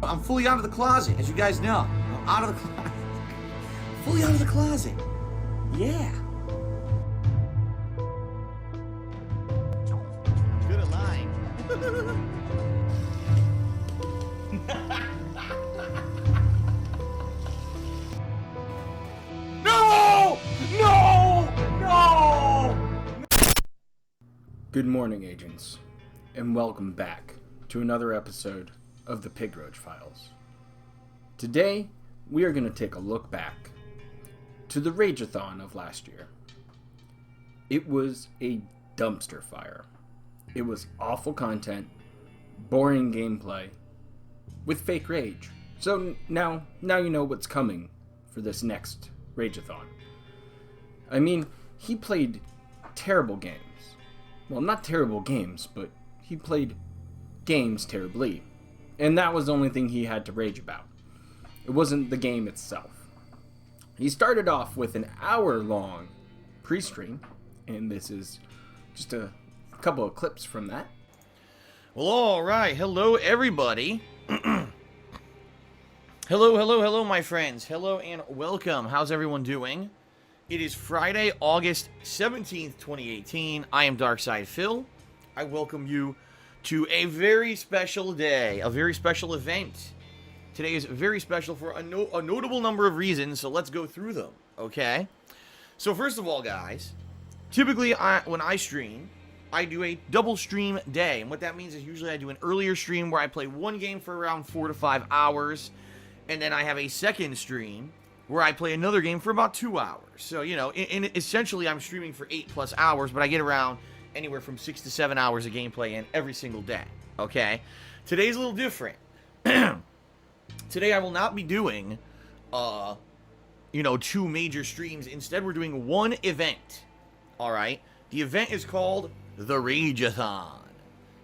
I'm fully out of the closet, as you guys know. I'm out of the closet. Fully out of the closet. Yeah. Good at lying. No! No! No! Good morning, agents, and welcome back to another episode of the Pig Roach Files. Today, we are going to take a look back to the Rage-a-thon of last year. It was a dumpster fire. It was awful content, boring gameplay, with fake rage. So now you know what's coming for this next Rage-a-thon. I mean, he played terrible games. Well, not terrible games, but he played games terribly. And that was the only thing he had to rage about. It wasn't the game itself. He started off with an hour-long pre-stream, and this is just a couple of clips from that. Well, alright. Hello, everybody. Hello, my friends. Hello and welcome. How's everyone doing? It is Friday, August 17th, 2018. I am Darkside Phil. I welcome you to a very special day, a very special event. Today is very special for a notable number of reasons, so let's go through them, okay? So first of all, guys, typically when I stream, I do a double stream day, and what that means is usually I do an earlier stream where I play one game for around 4 to 5 hours, and then I have a second stream where I play another game for about 2 hours. So, you know, essentially I'm streaming for 8+ hours, but I get around anywhere from 6 to 7 hours of gameplay in every single day, okay? Today's a little different. Today I will not be doing, you know, 2 major streams. Instead, we're doing one event, alright? The event is called the Rage-a-thon.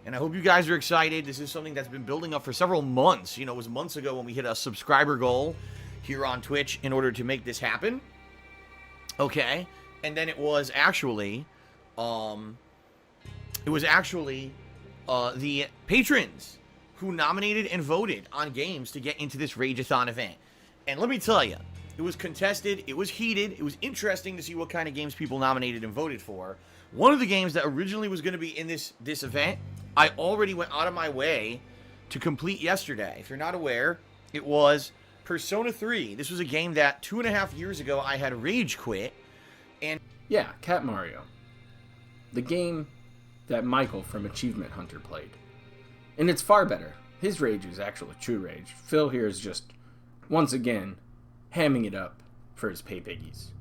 And I hope you guys are excited. This is something that's been building up for several months. You know, it was months ago when we hit a subscriber goal here on Twitch in order to make this happen. Okay? And then it was actually, the patrons who nominated and voted on games to get into this Rage-a-thon event. And let me tell you, it was contested, it was heated, it was interesting to see what kind of games people nominated and voted for. One of the games that originally was going to be in this event, I already went out of my way to complete yesterday. If you're not aware, it was Persona 3. This was a game that 2.5 years ago I had rage quit. And yeah, Cat Mario. The game that Michael from Achievement Hunter played. And it's far better. His rage is actually true rage. Phil here is just, once again, hamming it up for his pay piggies.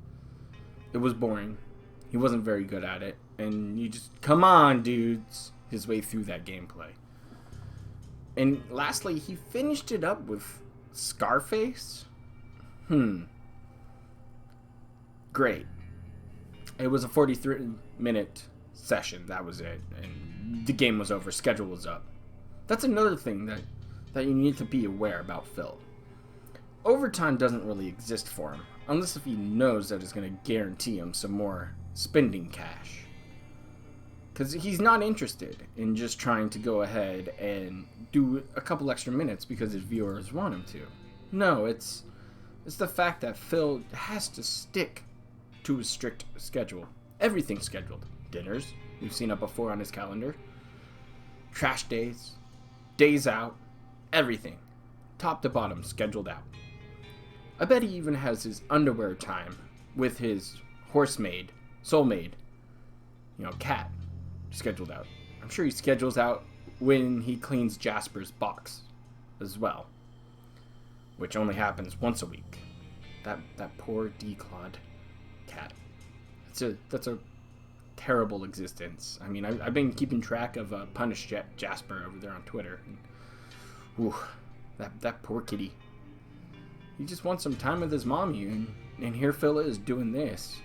It was boring. He wasn't very good at it. And you just, come on, dudes, his way through that gameplay. And lastly, he finished it up with Scarface? Great. It was a 43-minute session. That was it. And the game was over. Schedule was up. That's another thing that you need to be aware about Phil. Overtime doesn't really exist for him, unless if he knows that it's going to guarantee him some more spending cash. Because he's not interested in just trying to go ahead and do a couple extra minutes because his viewers want him to. No, it's the fact that Phil has to stick to a strict schedule. Everything's scheduled. Dinners, we've seen it before on his calendar. Trash days, days out, everything. Top to bottom, scheduled out. I bet he even has his underwear time with his horsemaid, soulmaid, cat, scheduled out. I'm sure he schedules out when he cleans Jasper's box as well, which only happens once a week. That poor declawed cat. That's a terrible existence. I mean, I've been keeping track of Punish Jasper over there on Twitter. And, that poor kitty. He just wants some time with his mommy, and here Phil is doing this,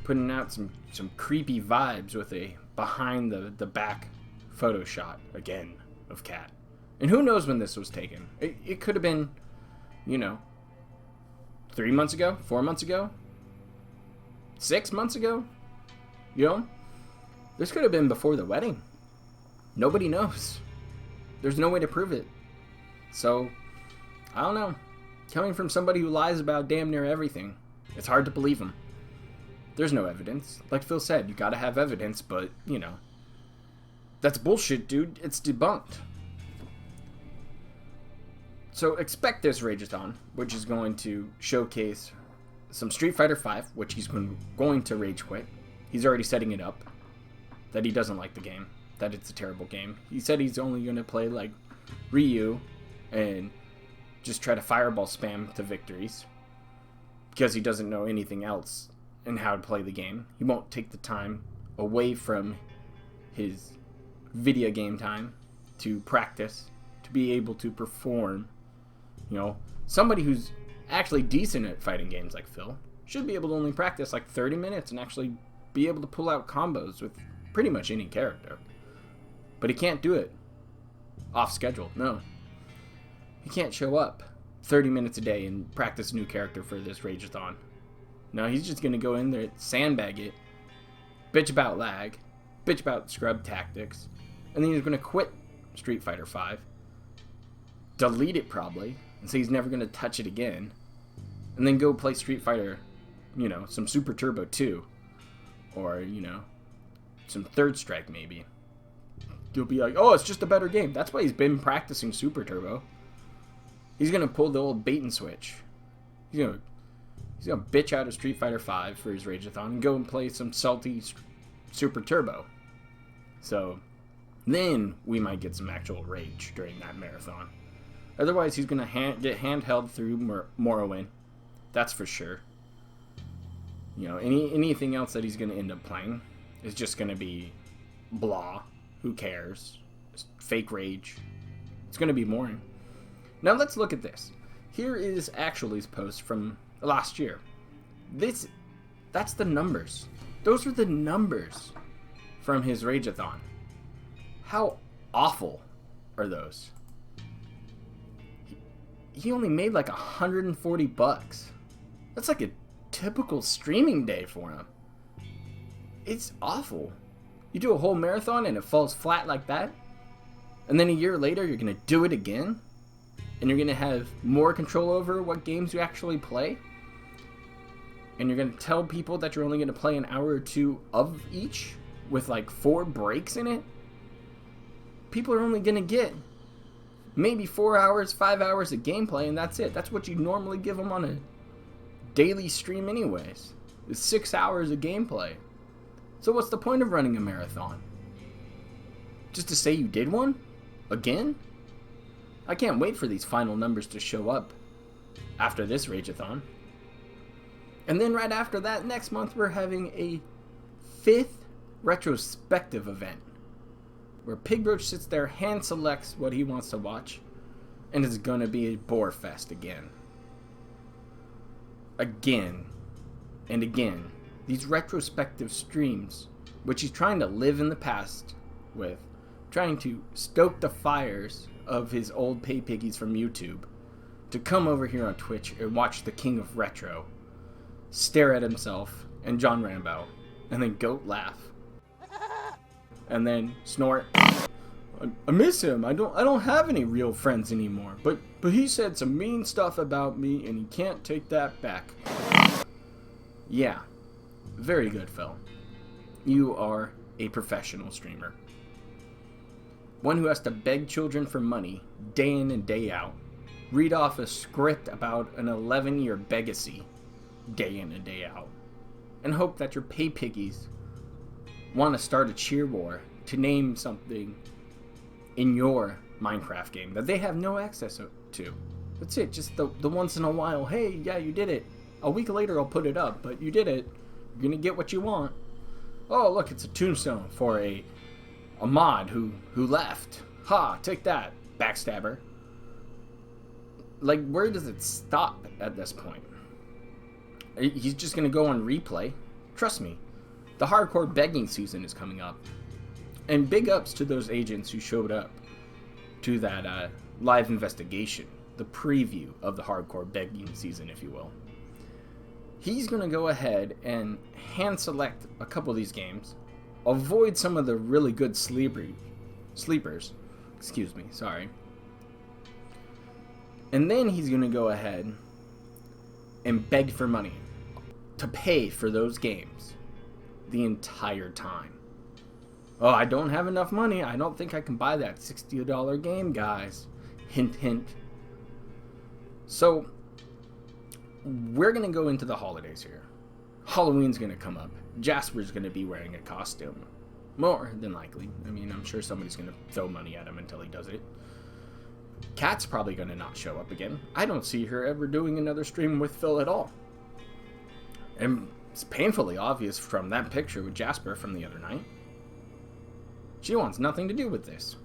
putting out some creepy vibes with a behind the back photo shot again of Cat. And who knows when this was taken? It could have been, 3 months ago, 4 months ago, 6 months ago. This could have been before the wedding. Nobody knows. There's no way to prove it. So, I don't know. Coming from somebody who lies about damn near everything, it's hard to believe him. There's no evidence. Like Phil said, you gotta have evidence, but, you know, that's bullshit, dude. It's debunked. So expect this Rage-a-thon, which is going to showcase some Street Fighter V, which he's going to rage quit. He's already setting it up, that he doesn't like the game, that it's a terrible game. He said he's only going to play like Ryu and just try to fireball spam to victories because he doesn't know anything else in how to play the game. He won't take the time away from his video game time to practice, to be able to perform. You know, somebody who's actually decent at fighting games like Phil should be able to only practice like 30 minutes and actually be able to pull out combos with pretty much any character. But he can't do it off schedule. No. He can't show up 30 minutes a day and practice a new character for this Rage-a-thon. No, he's just going to go in there, sandbag it, bitch about lag, bitch about scrub tactics, and then he's going to quit Street Fighter V, delete it probably, and say he's never going to touch it again, and then go play Street Fighter, you know, some Super Turbo 2, or, you know, some Third Strike maybe. You'll be like, oh, it's just a better game. That's why he's been practicing Super Turbo. He's going to pull the old bait and switch. He's going to bitch out of Street Fighter V for his Rage-a-thon and go and play some salty Super Turbo. So, then we might get some actual rage during that marathon. Otherwise, he's going to get handheld through Morrowind. That's for sure. You know, anything else that he's going to end up playing is just going to be blah. Who cares? Just fake rage. It's going to be boring. Now let's look at this. Here is Actually's post from last year. That's the numbers. Those are the numbers from his Rage-a-thon. How awful are those? He only made like $140. That's like a typical streaming day for him. It's awful. You do a whole marathon and it falls flat like that, and then a year later you're going to do it again, and you're going to have more control over what games you actually play, and you're going to tell people that you're only going to play an hour or two of each with like 4 breaks in it. People are only going to get maybe 4 hours, 5 hours of gameplay, and that's it. That's what you normally give them on a daily stream anyways. It's 6 hours of gameplay. So what's the point of running a marathon? Just to say you did one? Again? I can't wait for these final numbers to show up after this Rage-a-thon. And then right after that, next month, we're having a 5th retrospective event where Pig Roach sits there, hand selects what he wants to watch, and it's gonna be a bore fest again. Again and again. These retrospective streams, which he's trying to live in the past with, trying to stoke the fires of his old pay piggies from YouTube, to come over here on Twitch and watch the King of Retro stare at himself and John Rambo, and then goat laugh, and then snort. I miss him. I don't have any real friends anymore. But he said some mean stuff about me, and he can't take that back. Yeah, very good, Phil. You are a professional streamer. One who has to beg children for money day in and day out, read off a script about an 11-year legacy day in and day out, and hope that your pay piggies want to start a cheer war to name something in your Minecraft game that they have no access to. That's it, just the once in a while, hey, yeah, you did it. A week later I'll put it up, but you did it. You're gonna get what you want. Oh, look, it's a tombstone for a mod who left. Ha, take that, backstabber. Like, where does it stop at this point? He's just gonna go on replay. Trust me, the hardcore begging season is coming up. And big ups to those agents who showed up to that live investigation, the preview of the hardcore begging season, if you will. He's going to go ahead and hand select a couple of these games, avoid some of the really good sleepers, excuse me, sorry, And then he's going to go ahead and beg for money to pay for those games the entire time. Oh, I don't have enough money. I don't think I can buy that $60 game, guys. Hint, hint. So, we're going to go into the holidays here. Halloween's going to come up. Jasper's going to be wearing a costume. More than likely. I mean, I'm sure somebody's going to throw money at him until he does it. Kat's probably going to not show up again. I don't see her ever doing another stream with Phil at all. And it's painfully obvious from that picture with Jasper from the other night. She wants nothing to do with this.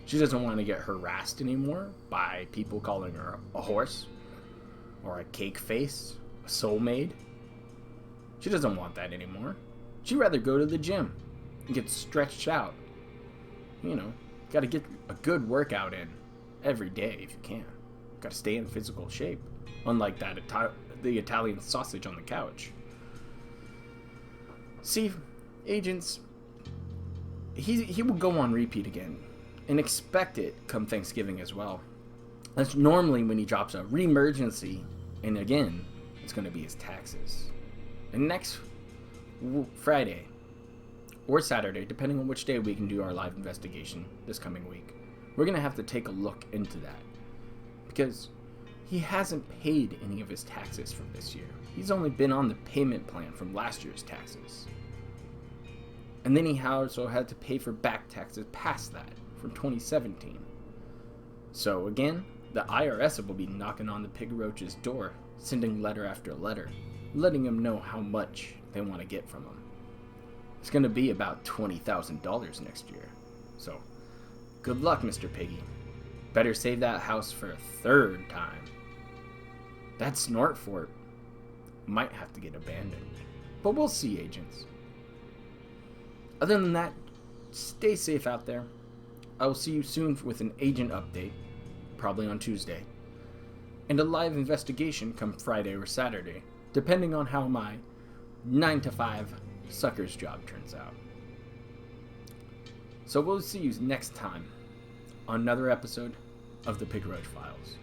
She doesn't want to get harassed anymore by people calling her a horse, or a cake face, a soulmate. She doesn't want that anymore. She'd rather go to the gym and get stretched out. You know, gotta get a good workout in every day if you can. Gotta stay in physical shape. Unlike that the Italian sausage on the couch. See, agents, he will go on repeat again. And expect it come Thanksgiving as well. That's normally when he drops a re-emergency. And again, it's going to be his taxes. And next Friday or Saturday, depending on which day we can do our live investigation this coming week, we're going to have to take a look into that. Because he hasn't paid any of his taxes from this year. He's only been on the payment plan from last year's taxes. And then he also had to pay for back taxes past that from 2017. So again, the IRS will be knocking on the Pig Roach's door, sending letter after letter, letting him know how much they want to get from him. It's going to be about $20,000 next year. So, good luck, Mr. Piggy. Better save that house for a third time. That snort fort might have to get abandoned. But we'll see, agents. Other than that, stay safe out there. I will see you soon with an agent update, probably on Tuesday, and a live investigation come Friday or Saturday, depending on how my 9 to 5 sucker's job turns out. So we'll see you next time on another episode of the Pig Roach Files.